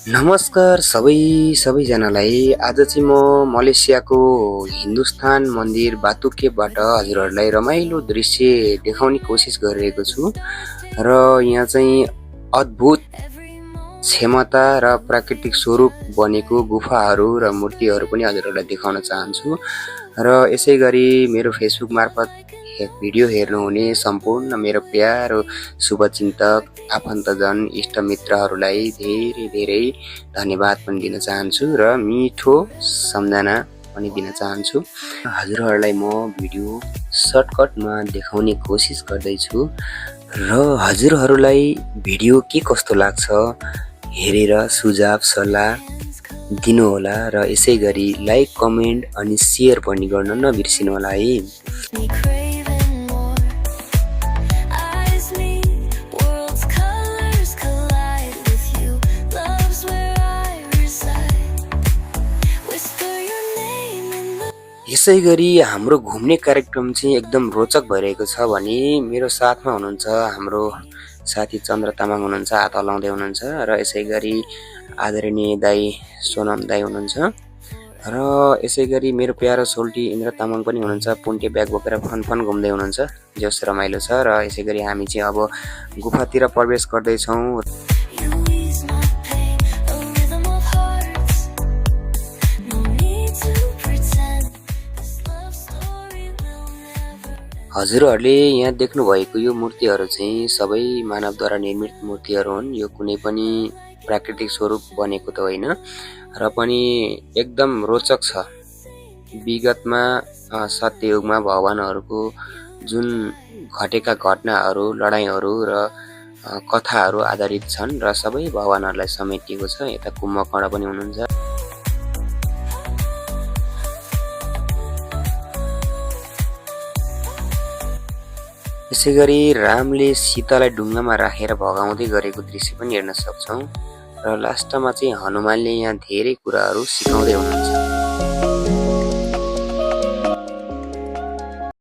नमस्कार सबैजनालाई। आज चाहिँ म मलेसियाको हिन्दुस्तान मन्दिर बातुकेबाट हजुरहरूलाई रमाइलो दृश्य देखाउने कोसिस गरिरहेको छु र यहाँ चाहिँ अद्भुत क्षमता र प्राकृतिक स्वरूप बनेको गुफाहरू र मूर्तिहरू पनि हजुरहरूलाई देखाउन चाहन्छु र यसैगरी मेरो फेसबुक मार्फत भिडियो हेर्नुहुने सम्पूर्ण मेरो प्यारो शुभचिन्तक आफन्तजन इष्टमित्रहरूलाई धेरै धेरै धन्यवाद पनि दिन चाहन्छु र मिठो सम्झना पनि दिन चाहन्छु। हजुरहरूलाई म भिडियो सर्टकटमा देखाउने कोसिस गर्दैछु र हजुरहरूलाई भिडियो के कस्तो लाग्छ हेरेर सुझाव सल्लाह दिनुहोला र यसैगरी लाइक कमेन्ट अनि सेयर पनि गर्न नबिर्सिनु होला है। यसैगरी हाम्रो घुम्ने कार्यक्रम चाहिँ एकदम रोचक भइरहेको छ भने मेरो साथमा हुनुहुन्छ हाम्रो साथी चन्द्र तामाङ हुनुहुन्छ, हात हलाउँदै हुनुहुन्छ र यसैगरी आदरणीय दाई सोनम दाई हुनुहुन्छ र यसैगरी मेरो प्यारो सोल्टी इन्द्र तामाङ पनि हुनुहुन्छ। पुन्टे ब्याग बोकेर फन घुम्दै हुनुहुन्छ, जस रमाइलो छ र यसैगरी हामी चाहिँ अब गुफातिर प्रवेश गर्दैछौँ। हजुरहरूले यहाँ देख्नुभएको यो मूर्तिहरू चाहिँ सबै मानवद्वारा निर्मित मूर्तिहरू हुन्। यो कुनै पनि प्राकृतिक स्वरूप बनेको त होइन र पनि एकदम रोचक छ। विगतमा सत्ययुगमा भगवानहरूको जुन घटेका घटनाहरू, लडाइँहरू र कथाहरू आधारित छन् र सबै भगवानहरूलाई समेटिएको छ। यता कुम्भकर्ण पनि हुनुहुन्छ। यसैगरी रामले सीतालाई ढुङ्गामा राखेर भगाउँदै गरेको दृश्य पनि हेर्न सक्छौँ र लास्टमा चाहिँ हनुमानले यहाँ धेरै कुराहरू सिकाउँदै हुनुहुन्छ।